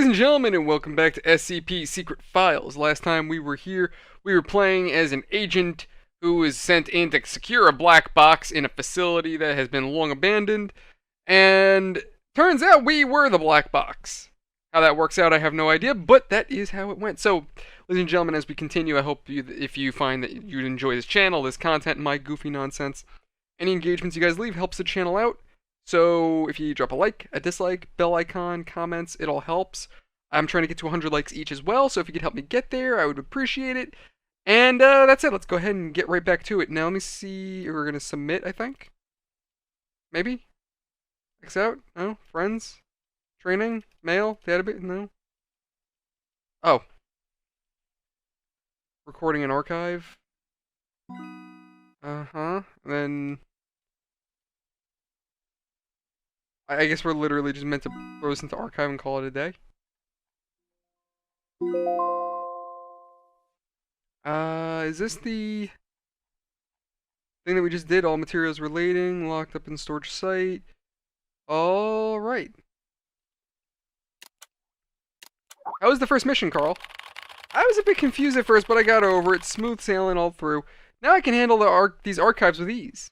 Ladies and gentlemen, and welcome back to SCP Secret Files. Last time we were here, we were playing as an agent who was sent in to secure a black box in a facility that has been long abandoned, and turns out we were the black box. How that works out, I have no idea, but that is how it went. So, ladies and gentlemen, as we continue, I hope if you find that you'd enjoy this channel, this content, and my goofy nonsense, any engagements you guys leave helps the channel out. So if you drop a like, a dislike, bell icon, comments, it all helps. I'm trying to get to 100 likes each as well, so if you could help me get there, I would appreciate it. And that's it. Let's go ahead and get right back to it. Now let me see. We're going to submit, I think. Maybe? X out? No? Friends? Training? Mail? Database? No? Oh. Recording an archive? Uh-huh. And then... I guess we're literally just meant to throw this into archive and call it a day. Is this the thing that we just did? All materials relating, locked up in storage site. Alright. How was the first mission, Carl? I was a bit confused at first, but I got over it. Smooth sailing all through. Now I can handle these archives with ease.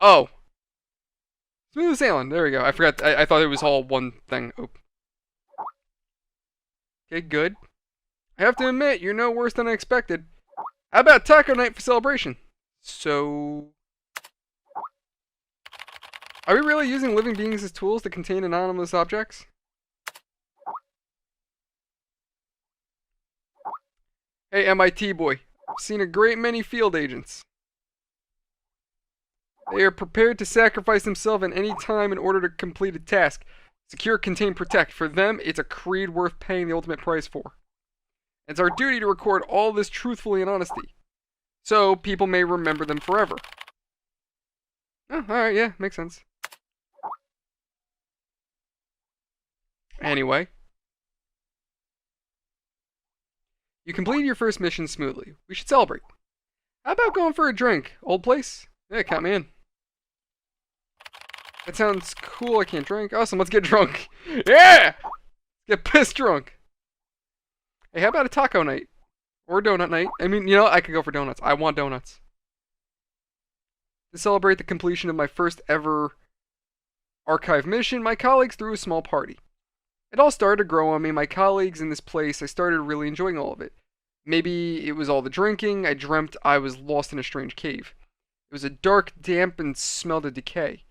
Oh. Smooth sailing. There we go. I forgot. I thought it was all one thing. Oh. Okay, good. I have to admit, you're no worse than I expected. How about taco night for celebration? So... Are we really using living beings as tools to contain anonymous objects? Hey, MIT boy. I've seen a great many field agents. They are prepared to sacrifice themselves at any time in order to complete a task. Secure, contain, protect. For them, it's a creed worth paying the ultimate price for. It's our duty to record all this truthfully and honesty, so people may remember them forever. Oh, alright, yeah, makes sense. Anyway. You completed your first mission smoothly. We should celebrate. How about going for a drink? Old place? Yeah, count me in. That sounds cool. I can't drink. Awesome, let's get drunk. Yeah! Get pissed drunk. Hey, how about a taco night? Or donut night? I mean, you know, I could go for donuts. I want donuts. To celebrate the completion of my first ever archive mission, my colleagues threw a small party. It all started to grow on me. My colleagues in this place, I started really enjoying all of it. Maybe it was all the drinking. I dreamt I was lost in a strange cave. It was a dark, damp, and smelled of decay.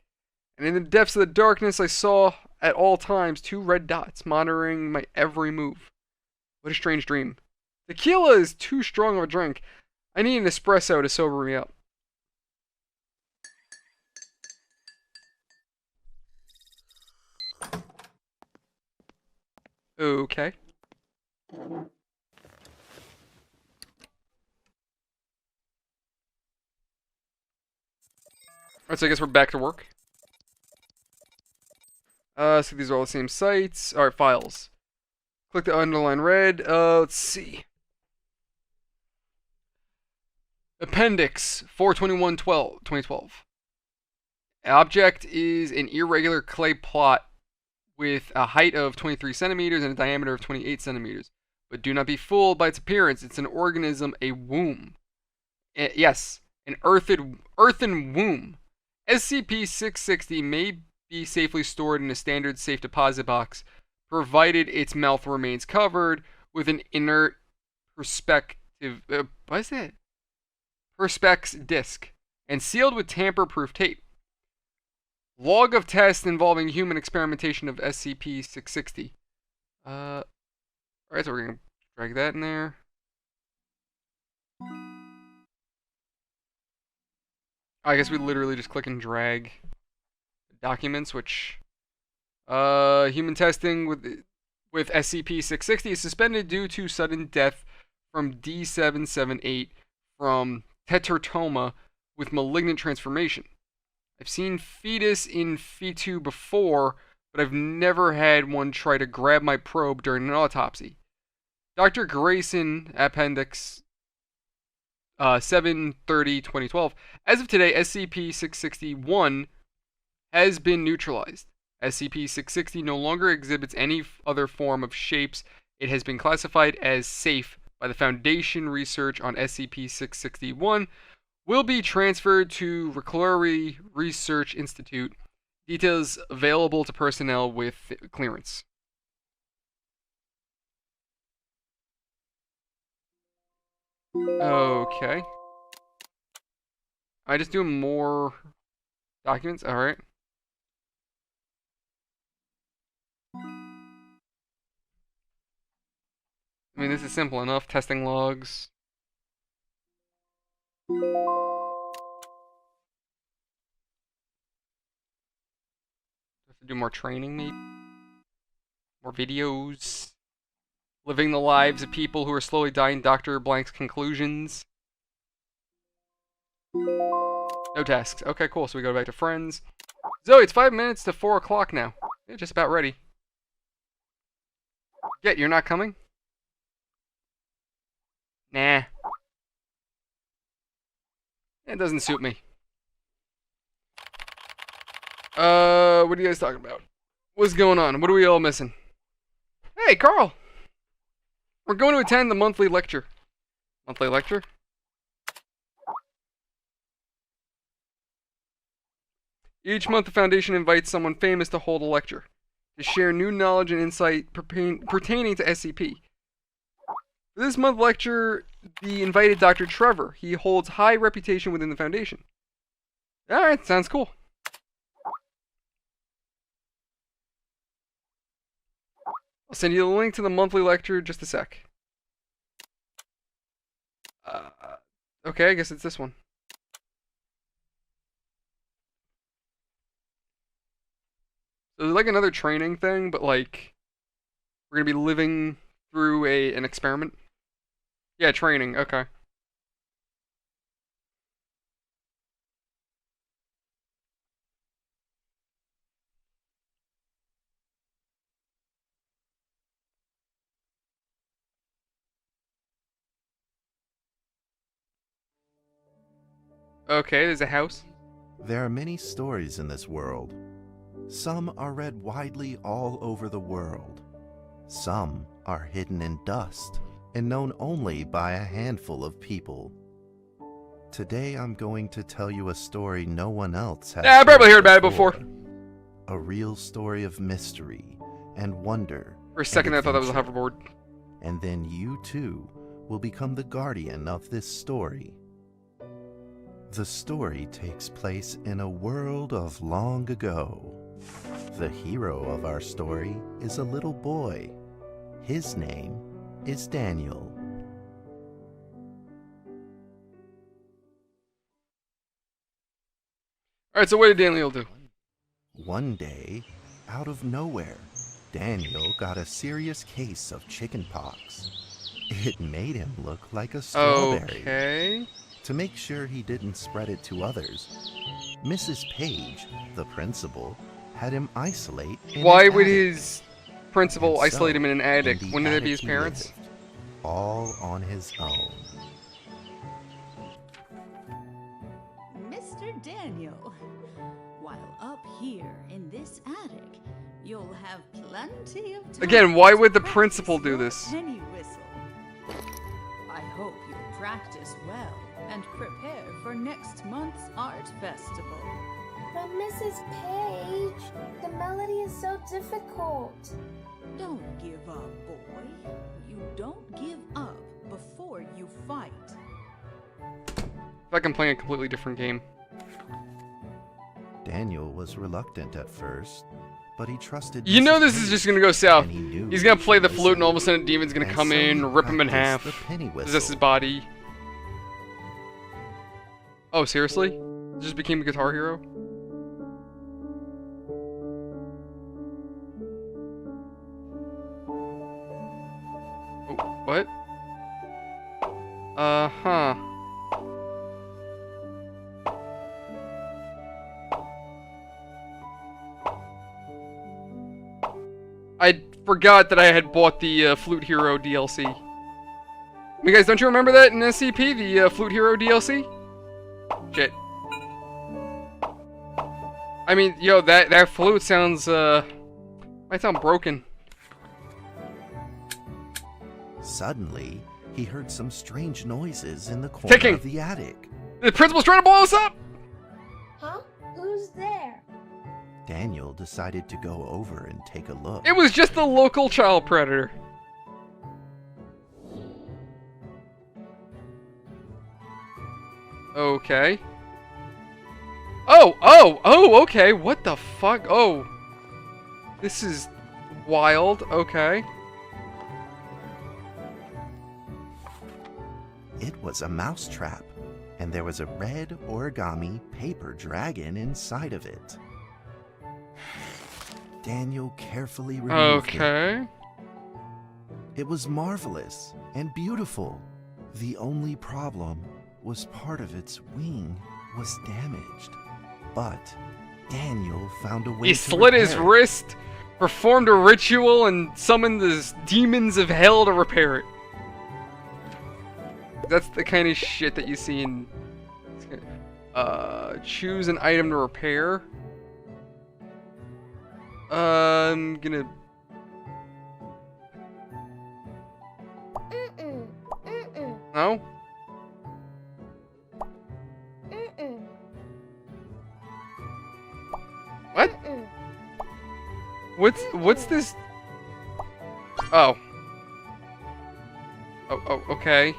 And in the depths of the darkness, I saw, at all times, two red dots monitoring my every move. What a strange dream. Tequila is too strong of a drink. I need an espresso to sober me up. Okay. Alright, so I guess we're back to work. So these are all the same sites. Alright, files. Click the underline red. Let's see. Appendix 421-2012. Object is an irregular clay plot with a height of 23 centimeters and a diameter of 28 centimeters. But do not be fooled by its appearance. It's an organism, a womb. Yes, an earthen womb. SCP-660 may be safely stored in a standard safe deposit box, provided its mouth remains covered with an inert perspective. What is that? Perspex disc, and sealed with tamper-proof tape. Log of tests involving human experimentation of SCP-660. Alright, so we're gonna drag that in there. I guess we literally just click and drag documents, which human testing with SCP-660 is suspended due to sudden death from D778 from teratoma with malignant transformation. I've seen fetus in fetu before, but I've never had one try to grab my probe during an autopsy. Dr. Grayson, Appendix 7/30/2012. As of today, SCP-661 has been neutralized. SCP-660 no longer exhibits any other form of shapes. It has been classified as safe by the Foundation. Research on SCP-661 will be transferred to Reclury Research Institute. Details available to personnel with clearance. Okay. I just do more documents? Alright. I mean, this is simple enough. Testing logs. Have to do more training, maybe? More videos. Living the lives of people who are slowly dying. Dr. Blank's conclusions. No tasks. Okay, cool. So we go back to friends. Zoe, it's 5 minutes to 4 o'clock now. You're just about ready. Yet, you're not coming? Nah. It doesn't suit me. What are you guys talking about? What's going on? What are we all missing? Hey, Carl! We're going to attend the monthly lecture. Monthly lecture? Each month, the Foundation invites someone famous to hold a lecture, to share new knowledge and insight pertaining to SCP. For this month's lecture, the invited Dr. Trevor. He holds high reputation within the Foundation. Alright, sounds cool. I'll send you the link to the monthly lecture in just a sec. Okay, I guess it's this one. So it's like another training thing, but like we're gonna be living through an experiment. Yeah, training. Okay. Okay, there's a house. There are many stories in this world. Some are read widely all over the world. Some are hidden in dust and known only by a handful of people. Today I'm going to tell you a story no one else has. Yeah, I probably heard about it before. A real story of mystery and wonder. For a second I thought that was a hoverboard. And then you too will become the guardian of this story. The story takes place in a world of long ago. The hero of our story is a little boy. His name is Daniel. Alright, so what did Daniel do? One day, out of nowhere, Daniel got a serious case of chickenpox. It made him look like a strawberry. Okay. To make sure he didn't spread it to others, Mrs. Page, the principal, had him isolate in Why an would attic. his principal And isolate him in an attic? in the Wouldn't that be attic his he parents? lived, all on his own. Mr. Daniel, while up here in this attic, you'll have plenty of time. Again, why would the to principal practice do your this? penny whistle. I hope you practice well and prepare for next month's art festival. But Mrs. Page, the melody is so difficult. Don't give up, boy. You don't give up before you fight. Like I'm playing a completely different game. Daniel was reluctant at first, but he trusted You know Mrs. this is Page, just gonna go south. and he knew He's gonna play the she flute and all of a listened. sudden a demon's gonna And come so in, he rip him in half, practiced the penny possess his whistle. body. Oh, seriously? Just became a Guitar Hero? Oh, what? Huh. I forgot that I had bought the Flute Hero DLC. You guys, don't you remember that in SCP, the Flute Hero DLC? Shit. I mean, yo, that flute sounds, might sound broken. Suddenly, he heard some strange noises in the corner Ticking. of the attic. The principal's trying to blow us up! Huh? Who's there? Daniel decided to go over and take a look. It was just the local child predator. Okay. Oh, okay. What the fuck? Oh. This is wild. Okay. It was a mousetrap, and there was a red origami paper dragon inside of it. Daniel carefully removed it. Okay. It was marvelous and beautiful. The only problem was part of its wing was damaged. But Daniel found a way He to slit his repair it. wrist, performed a ritual, and summoned the demons of hell to repair it. That's the kind of shit that you see in... choose an item to repair. I'm gonna... No? What? What's this? Oh. Oh, okay.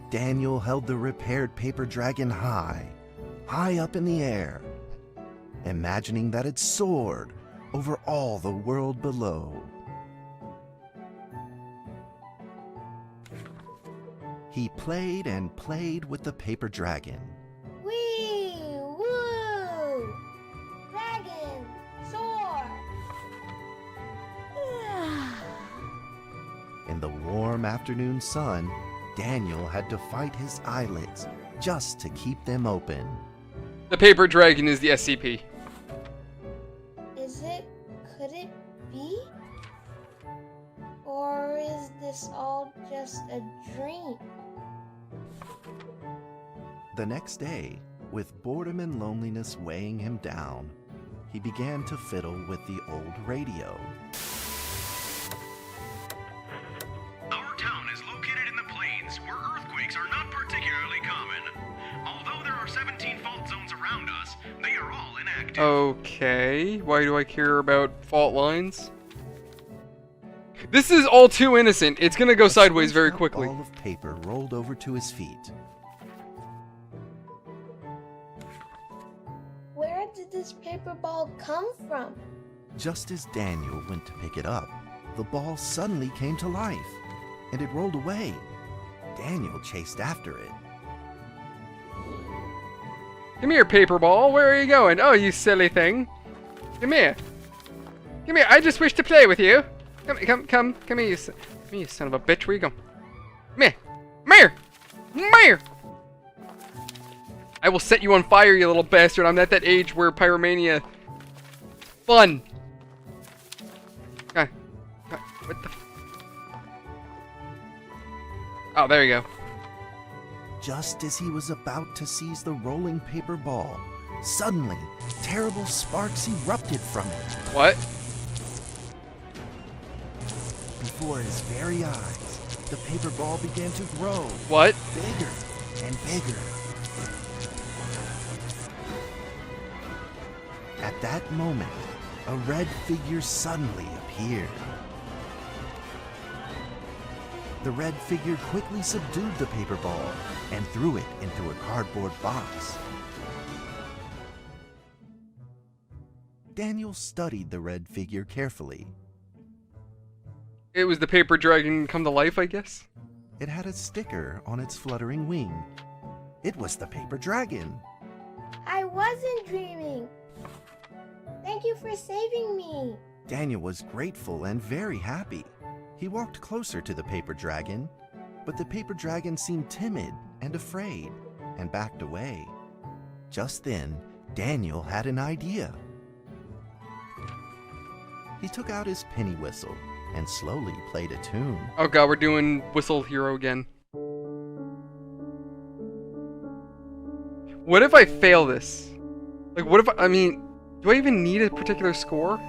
Daniel held the repaired paper dragon high up in the air, imagining that it soared over all the world below. He played and played with the paper dragon. Wee! Woo! Dragon! Soar! In the warm afternoon sun, Daniel had to fight his eyelids just to keep them open. The paper dragon is the SCP. Could it be? Or is this all just a dream? The next day, with boredom and loneliness weighing him down, he began to fiddle with the old radio. Our town is located in the plains, where earthquakes are not particularly common. Although there are 17 fault zones around us, they are all inactive. Okay. Why do I care about fault lines? This is all too innocent. It's gonna go sideways very A quickly. ball of paper rolled over to his feet. Where did this paper ball come from? Just as Daniel went to pick it up, the ball suddenly came to life, and it rolled away. Daniel chased after it. Come here, paper ball. Where are you going? Oh, you silly thing. Come here. Come here. I just wish to play with you. Come here, you son of a bitch. Where you going? Come here. Come here. Come here. I will set you on fire, you little bastard. I'm at that age where pyromania... Fun. God. What the... Oh, there you go. Just as he was about to seize the rolling paper ball, suddenly, terrible sparks erupted from it. What? Before his very eyes, the paper ball began to grow. What? Bigger and bigger. At that moment, a red figure suddenly appeared. The red figure quickly subdued the paper ball and threw it into a cardboard box. Daniel studied the red figure carefully. It was the paper dragon come to life, I guess? It had a sticker on its fluttering wing. It was the paper dragon. I wasn't dreaming. Thank you for saving me. Daniel was grateful and very happy. He walked closer to the paper dragon, but the paper dragon seemed timid and afraid and backed away. Just then, Daniel had an idea. He took out his penny whistle and slowly played a tune. Oh god, we're doing Whistle Hero again. What if I fail this? Like, what if I mean, do I even need a particular score?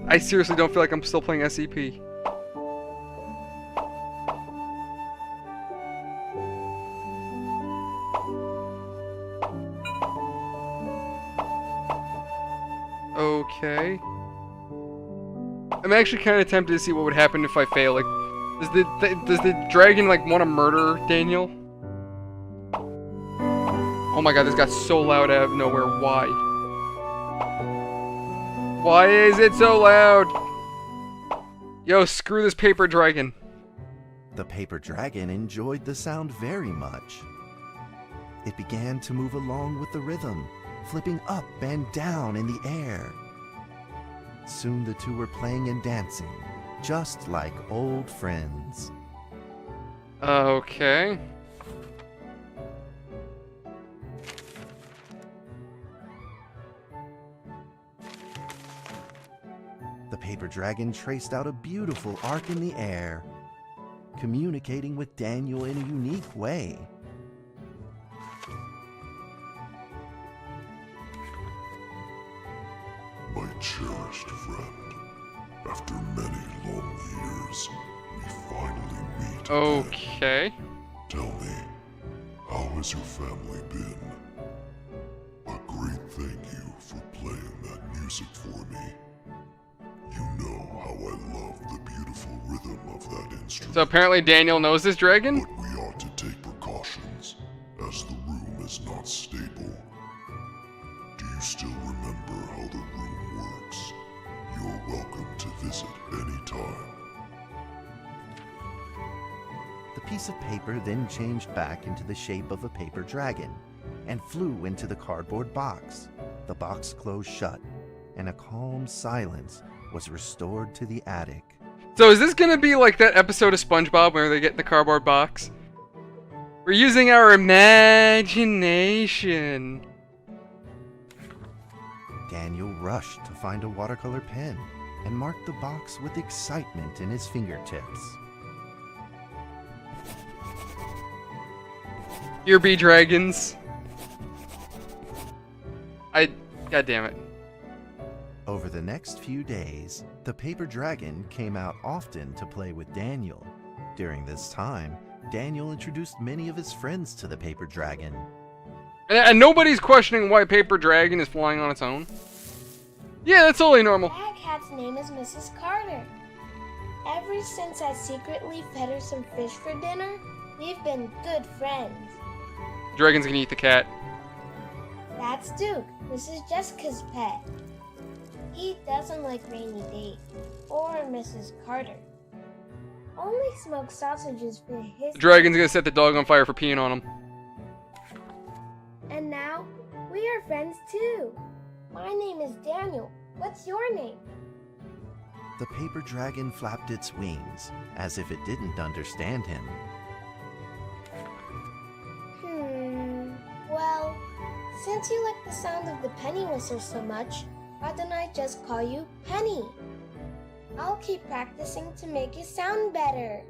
I seriously don't feel like I'm still playing SCP. Okay. I'm actually kind of tempted to see what would happen if I fail. Like, does the dragon like want to murder Daniel? Oh my god, this got so loud out of nowhere. Why? Why is it so loud? Yo, screw this paper dragon. The paper dragon enjoyed the sound very much. It began to move along with the rhythm, flipping up and down in the air. Soon the two were playing and dancing, just like old friends. Okay. The paper dragon traced out a beautiful arc in the air, communicating with Daniel in a unique way. My cherished friend, after many long years, we finally meet again. Okay. Tell me, how has your family been? A great thank you for playing that music for me. You know how I love the beautiful rhythm of that instrument. So apparently Daniel knows this dragon? But we ought to take precautions, as the room is not stable. Do you still remember how the room works? You're welcome to visit anytime. The piece of paper then changed back into the shape of a paper dragon and flew into the cardboard box. The box closed shut, and a calm silence was restored to the attic. So is this gonna be like that episode of SpongeBob where they get in the cardboard box? We're using our imagination. Daniel rushed to find a watercolor pen and marked the box with excitement in his fingertips. Here be dragons. God damn it. Over the next few days, the paper dragon came out often to play with Daniel. During this time, Daniel introduced many of his friends to the paper dragon. And nobody's questioning why paper dragon is flying on its own. Yeah, that's totally normal. That cat's name is Mrs. Carter. Ever since I secretly fed her some fish for dinner, we've been good friends. Dragon's gonna eat the cat. That's Duke, Mrs. Jessica's pet. He doesn't like Rainy Day or Mrs. Carter. Only smoked sausages for his. The dragon's gonna set the dog on fire for peeing on him. And now, we are friends too. My name is Daniel. What's your name? The paper dragon flapped its wings, as if it didn't understand him. Well, since you like the sound of the penny whistle so much, why don't I just call you Penny? I'll keep practicing to make it sound better.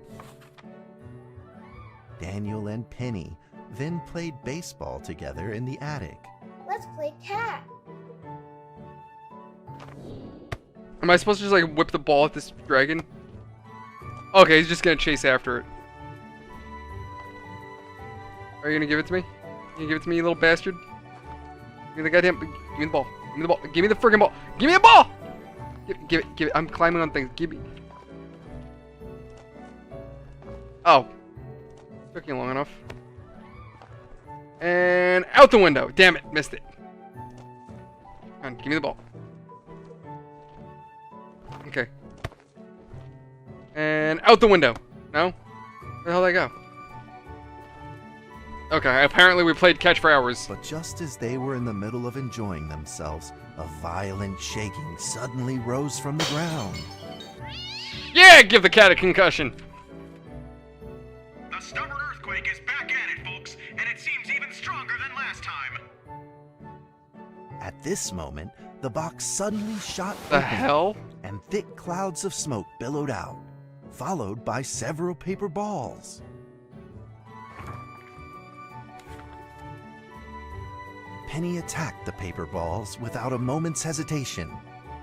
Daniel and Penny then played baseball together in the attic. Let's play cat. Am I supposed to just like whip the ball at this dragon? Okay, he's just gonna chase after it. Are you gonna give it to me? You give it to me, you little bastard? Give me the goddamn. Give me the ball. Give me the ball. Give me the friggin' ball. Give me the ball! Give it. Give it. I'm climbing on things. Give me. Oh. Took you long enough. And out the window. Damn it. Missed it. Come on, give me the ball. Okay. And out the window. No? Where the hell did I go? Okay, apparently we played catch for hours. But just as they were in the middle of enjoying themselves, a violent shaking suddenly rose from the ground. Yeah, give the cat a concussion. The stubborn earthquake is back at it, folks, and it seems even stronger than last time. At this moment, the box suddenly shot The open. hell? and thick clouds of smoke billowed out, followed by several paper balls. Penny attacked the paper balls without a moment's hesitation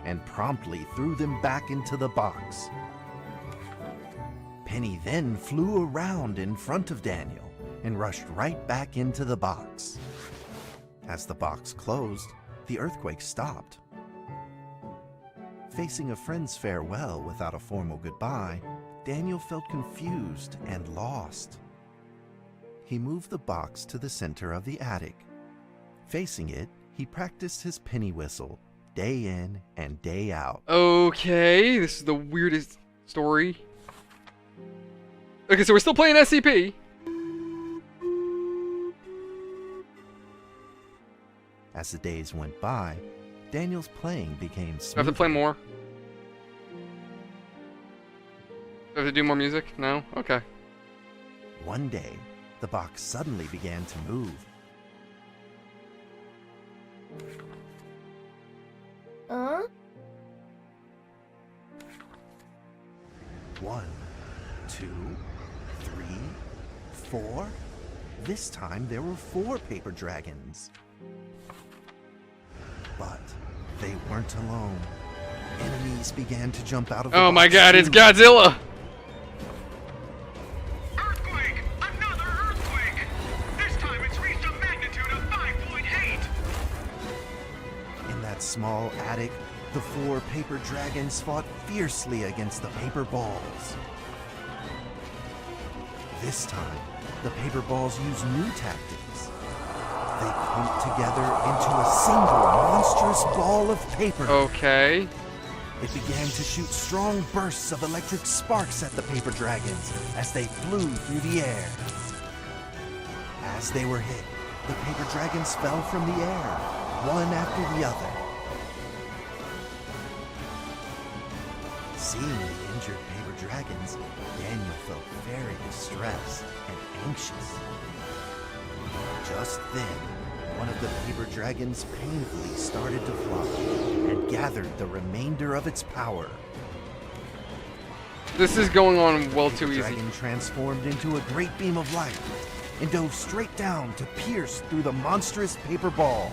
and promptly threw them back into the box. Penny then flew around in front of Daniel and rushed right back into the box. As the box closed, the earthquake stopped. Facing a friend's farewell without a formal goodbye, Daniel felt confused and lost. He moved the box to the center of the attic. Facing it, he practiced his penny whistle day in and day out. Okay, this is the weirdest story. Okay, so we're still playing SCP. As the days went by, Daniel's playing became Do I have smoother. to play more? Do I have to do more music? No? Okay. One day, the box suddenly began to move. Huh? 1, 2, 3, 4. This time there were 4 paper dragons. But they weren't alone. Enemies began to jump out of the Oh box my god, it's too. Godzilla! Earthquake! Another earthquake! This time it's reached a magnitude of 5.8! In that small attic, the 4 paper dragons fought fiercely against the paper balls. This time, the paper balls used new tactics. They clumped together into a single monstrous ball of paper. Okay. It began to shoot strong bursts of electric sparks at the paper dragons as they flew through the air. As they were hit, the paper dragons fell from the air, one after the other. Seeing the injured paper dragons, Daniel felt very distressed and anxious. Just then, one of the paper dragons painfully started to fly and gathered the remainder of its power. This is going on well The too easy. dragon transformed into a great beam of light and dove straight down to pierce through the monstrous paper ball.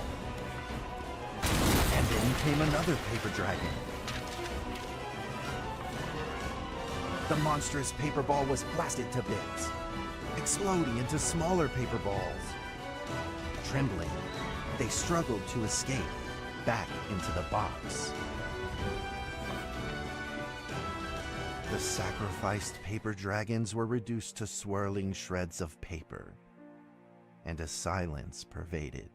And then came another paper dragon. The monstrous paper ball was blasted to bits, exploding into smaller paper balls. Trembling, they struggled to escape back into the box. The sacrificed paper dragons were reduced to swirling shreds of paper, and a silence pervaded.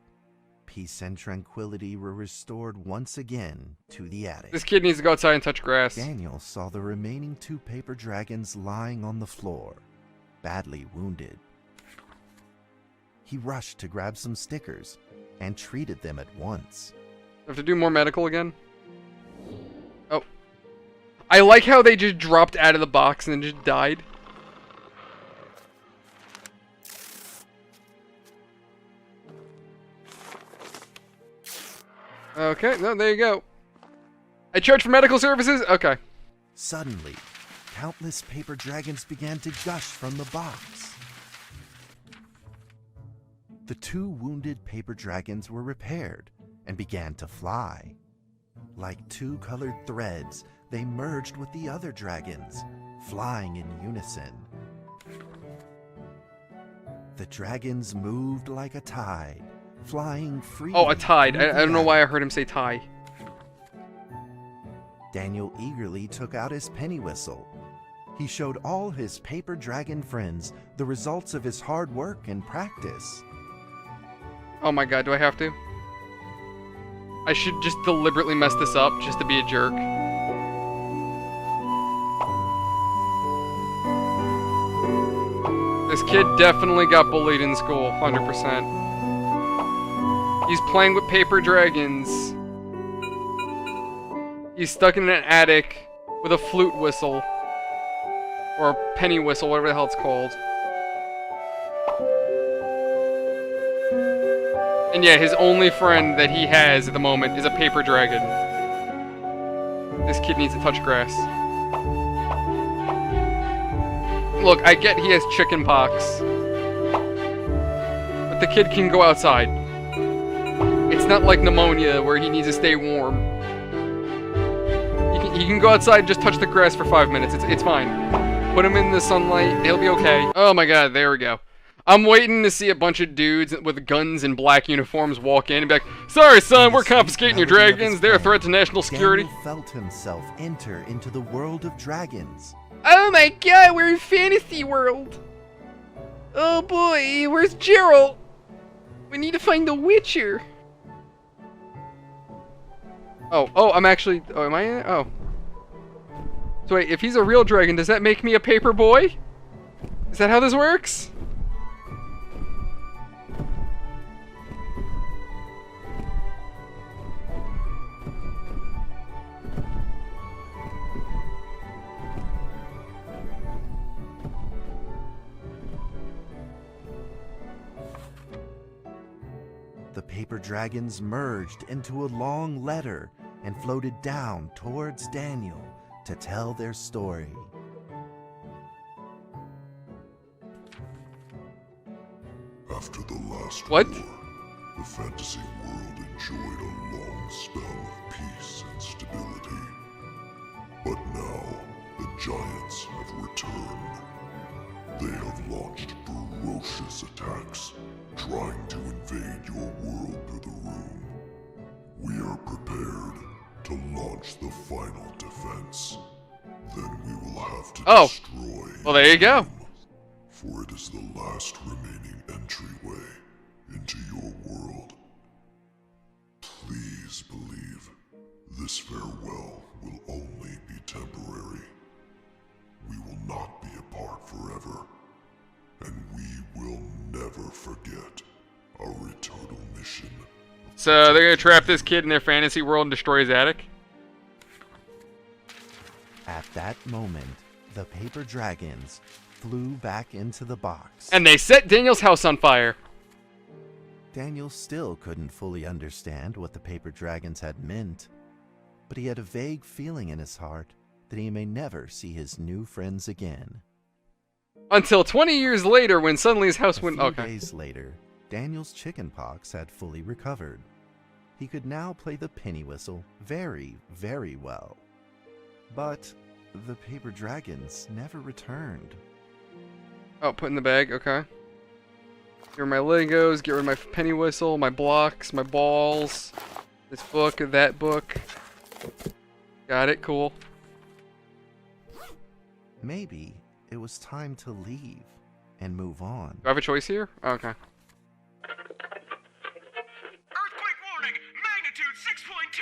Peace and tranquility were restored once again to the attic. This kid needs to go outside and touch grass. Daniel saw the remaining 2 paper dragons lying on the floor, badly wounded. He rushed to grab some stickers and treated them at once. I have to do more medical again? Oh. I like how they just dropped out of the box and then just died. Okay, no, there you go. I charge for medical services? Okay. Suddenly, countless paper dragons began to gush from the box. The 2 wounded paper dragons were repaired and began to fly. Like 2 colored threads, they merged with the other dragons, flying in unison. The dragons moved like a tide, flying freely. Oh, a tide. through I the don't know why I attic. heard him say tie. Daniel eagerly took out his penny whistle. He showed all his paper dragon friends the results of his hard work and practice. Oh my god, do I have to? I should just deliberately mess this up just to be a jerk. This kid definitely got bullied in school, 100%. He's playing with paper dragons. He's stuck in an attic with a flute whistle. Or a penny whistle, whatever the hell it's called. And yeah, his only friend that he has at the moment is a paper dragon. This this kid needs to touch grass. Look, I get he has chicken pox. But the kid can go outside. It's not like pneumonia where he needs to stay warm. He can go outside and just touch the grass for 5 minutes. It's fine. Put him in the sunlight. He'll be okay. Oh my god, there we go. I'm waiting to see a bunch of dudes with guns and black uniforms walk in and be like, "Sorry, son, we're confiscating your dragons. They're a threat to national security." Daniel felt himself enter into the world of dragons. Oh my god, we're in fantasy world. Oh boy, where's Geralt? We need to find the Witcher. Oh, I'm actually... Oh, am I in it? Oh. So wait, if he's a real dragon, does that make me a paper boy? Is that how this works? The paper dragons merged into a long letter and floated down towards Daniel to tell their story. After the last What? war, the fantasy world enjoyed a long spell of peace and stability. But now, the giants have returned. They have launched ferocious attacks, trying to invade your world through the room. We are prepared to launch the final defense. Then we will have to destroy well, there you go. room, for it is the last remaining entryway into your world. Please believe this farewell will only be temporary. We will not be apart forever, and we will never forget our eternal mission. So they're gonna trap this kid in their fantasy world and destroy his attic? At that moment, the paper dragons flew back into the box. And they set Daniel's house on fire. Daniel still couldn't fully understand what the paper dragons had meant, but he had a vague feeling in his heart that he may never see his new friends again. Until 20 years later when suddenly his house went... A few Okay. days later, Daniel's chickenpox had fully recovered. He could now play the penny whistle very, very well. But the paper dragons never returned. Oh, put in the bag, okay. Get rid of my Legos, get rid of my penny whistle, my blocks, my balls, this book, that book. Got it, cool. Maybe it was time to leave and move on. Do I have a choice here? Okay. Earthquake warning! Magnitude 6.2!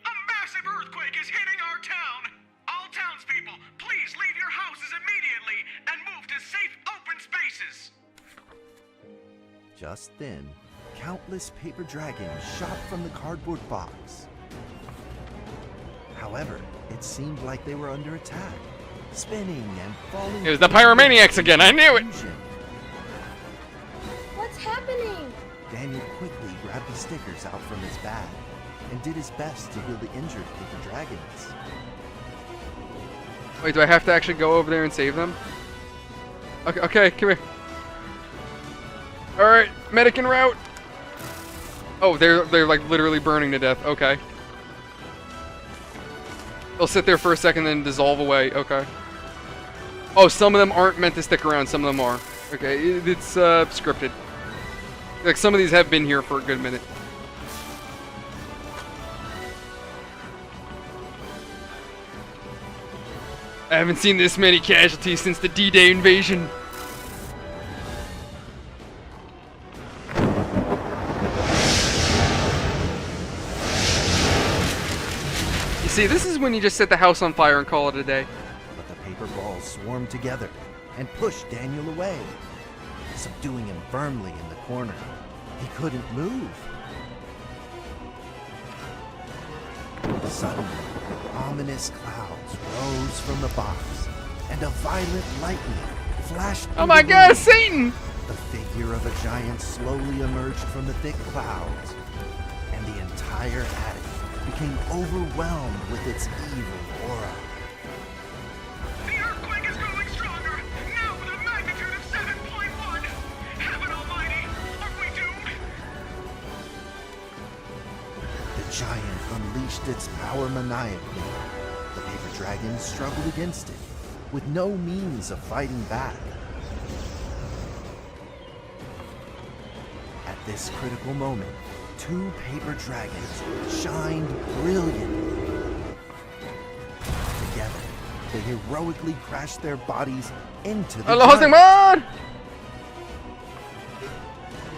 A massive earthquake is hitting our town! All townspeople, please leave your houses immediately and move to safe open spaces! Just then, countless paper dragons shot from the cardboard box. However, it seemed like they were under attack, spinning and falling. It was the pyromaniacs again, I knew it! What's happening? Daniel quickly grabbed the stickers out from his bag and did his best to heal the injured paper dragons. Wait, do I have to actually go over there and save them? Okay, come here. Alright, medic en route! Oh, they're like literally burning to death, okay. They'll sit there for a second then dissolve away, okay. Oh, some of them aren't meant to stick around, some of them are. Okay, it's scripted. Like, some of these have been here for a good minute. I haven't seen this many casualties since the D-Day invasion. You see, this is when you just set the house on fire and call it a day. But the paper balls swarmed together and pushed Daniel away, subduing him firmly in the corner. He couldn't move. Suddenly, ominous clouds rose from the box, and a violent lightning flashed through Oh my the god, room. Satan! The figure of a giant slowly emerged from the thick clouds, and the entire attic became overwhelmed with its evil unleashed its power maniacally. The paper dragon struggled against it, with no means of fighting back. At this critical moment, two paper dragons shined brilliantly. Together, they heroically crashed their bodies into the Hello, hosting giant. mod!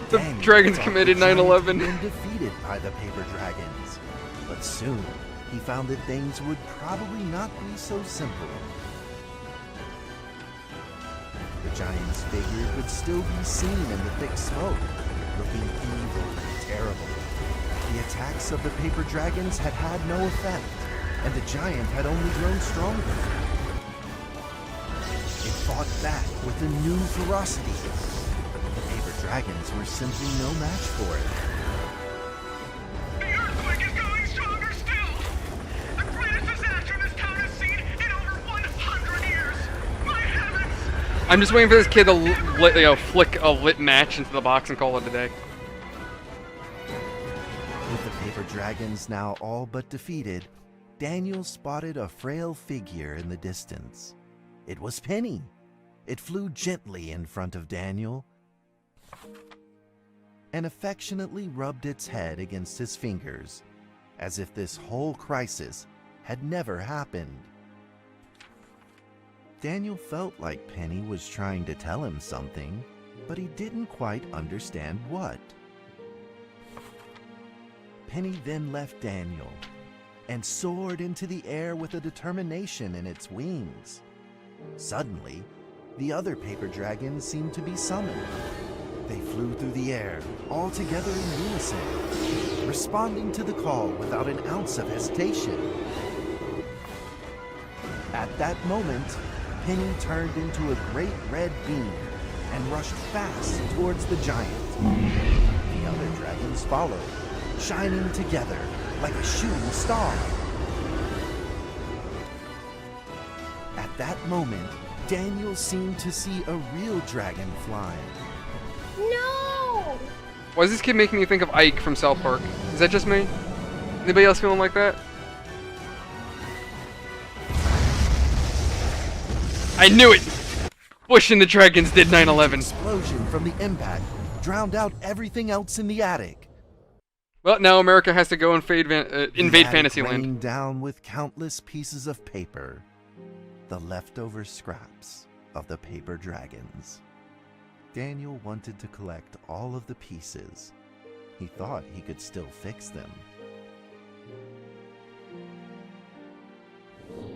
The Daniel dragons thought committed the giant 9/11. had been defeated by the paper dragons, but soon he found that things would probably not be so simple. The giant's figure could still be seen in the thick smoke, looking evil and terrible. The attacks of the paper dragons had had no effect, and the giant had only grown stronger. It fought back with a new ferocity. The paper dragons were simply no match for it. The earthquake is going stronger still! The greatest disaster this town has seen in over 100 years! My heavens! I'm just waiting for this kid to flick a lit match into the box and call it a day. With the paper dragons now all but defeated, Daniel spotted a frail figure in the distance. It was Penny. It flew gently in front of Daniel and affectionately rubbed its head against his fingers, as if this whole crisis had never happened. Daniel felt like Penny was trying to tell him something, but he didn't quite understand what. Penny then left Daniel and soared into the air with a determination in its wings. Suddenly, the other paper dragons seemed to be summoned. They flew through the air, all together in unison, responding to the call without an ounce of hesitation. At that moment, Penny turned into a great red beam and rushed fast towards the giant. The other dragons followed, shining together like a shooting star. At that moment, Daniel seemed to see a real dragon flying. No! Why is this kid making me think of Ike from South Park? Is that just me? Anybody else feeling like that? I knew it! Bush and the Dragons did 9/11. Explosion from the impact drowned out everything else in the attic. Well, now America has to go invade The attic Fantasyland. rained down with countless pieces of paper, the leftover scraps of the paper dragons. Daniel wanted to collect all of the pieces. He thought he could still fix them.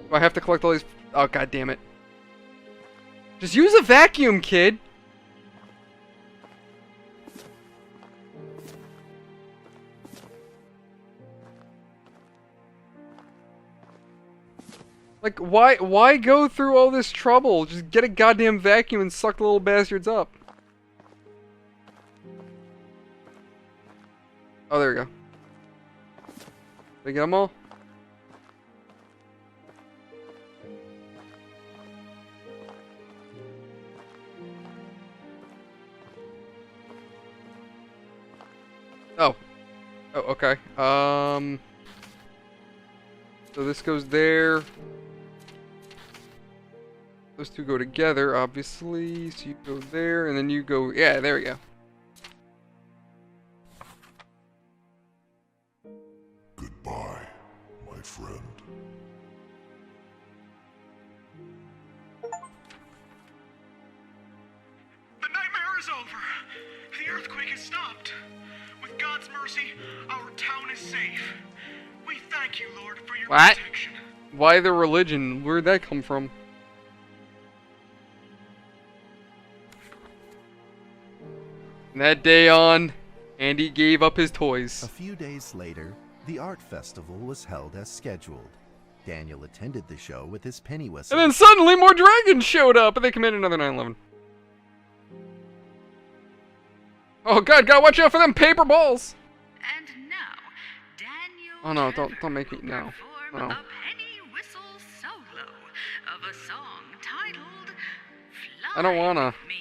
Do I have to collect all these? Oh, god damn it. Just use a vacuum, kid! Like, why go through all this trouble? Just get a goddamn vacuum and suck the little bastards up. Oh, there we go. Did I get them all? Oh. Oh, okay. So this goes there. Those two go together, obviously. So you go there, and then you go... Yeah, there we go. Goodbye, my friend. The nightmare is over. The earthquake has stopped. With God's mercy, our town is safe. We thank you, Lord, for your What? protection. Why the religion? Where'd that come from? From that day on, Andy gave up his A toys. few days later, the art festival was held as scheduled. Daniel attended the show with his penny whistle. And then suddenly more dragons showed up, and they committed another 9/11. Oh god, gotta watch out for them paper balls! And now, Daniel Oh no, don't Trevor make me, will no. perform No. a penny whistle solo of a song titled Fly I don't wanna. With Me.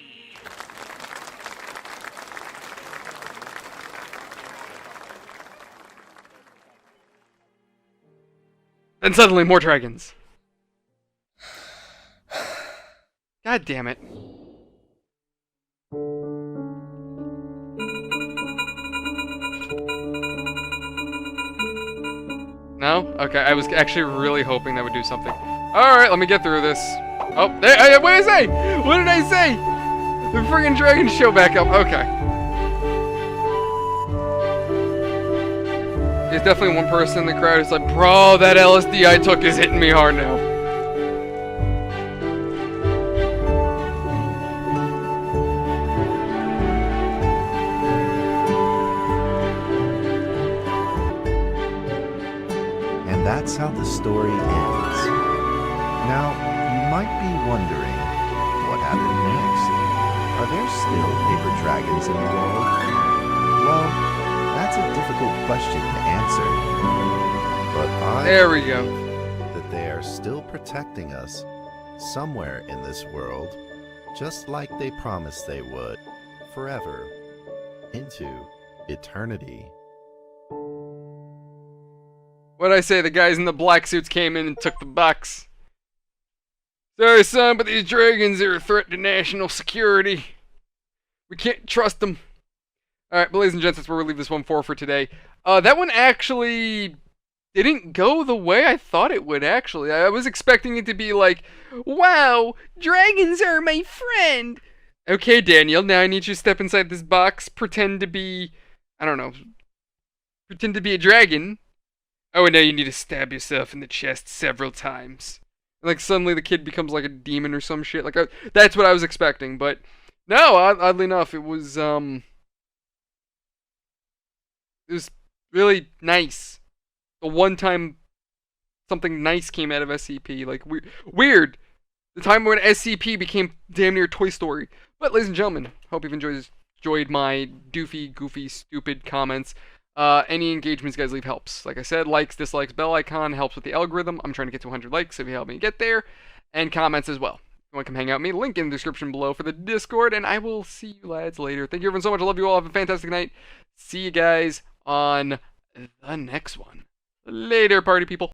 Then suddenly, more dragons. God damn it. No? Okay, I was actually really hoping that would do something. Alright, let me get through this. Oh, there, what did I say? What did I say? The friggin' dragons show back up. Okay. There's definitely one person in the crowd who's like, bro, that LSD I took is hitting me hard now. And that's how the story ends. Now, you might be wondering, what happened next? Are there still paper dragons in the world? Well, that's a difficult question to answer. But There we go. that they are still protecting us somewhere in this world, just like they promised they would, forever, into eternity. What'd I say? The guys in the black suits came in and took the box. Sorry, son, but these dragons are a threat to national security. We can't trust them. Alright, but ladies and gents, that's where we'll leave this one for today. That one actually didn't go the way I thought it would, actually. I was expecting it to be like, wow, dragons are my friend. Okay, Daniel, now I need you to step inside this box, pretend to be, I don't know, pretend to be a dragon. Oh, and now you need to stab yourself in the chest several times. Like, suddenly the kid becomes like a demon or some shit. Like, that's what I was expecting, but no, oddly enough, it was really nice. The one time something nice came out of SCP, like, weird. The time when SCP became damn near Toy Story. But, ladies and gentlemen, hope you've enjoyed my doofy, goofy, stupid comments. Any engagements you guys leave helps. Like I said, likes, dislikes, bell icon helps with the algorithm. I'm trying to get to 100 likes, so if you help me get there. And comments as well. If you want to come hang out with me, link in the description below for the Discord, and I will see you lads later. Thank you everyone so much. I love you all. Have a fantastic night. See you guys on the next one. Later, party people.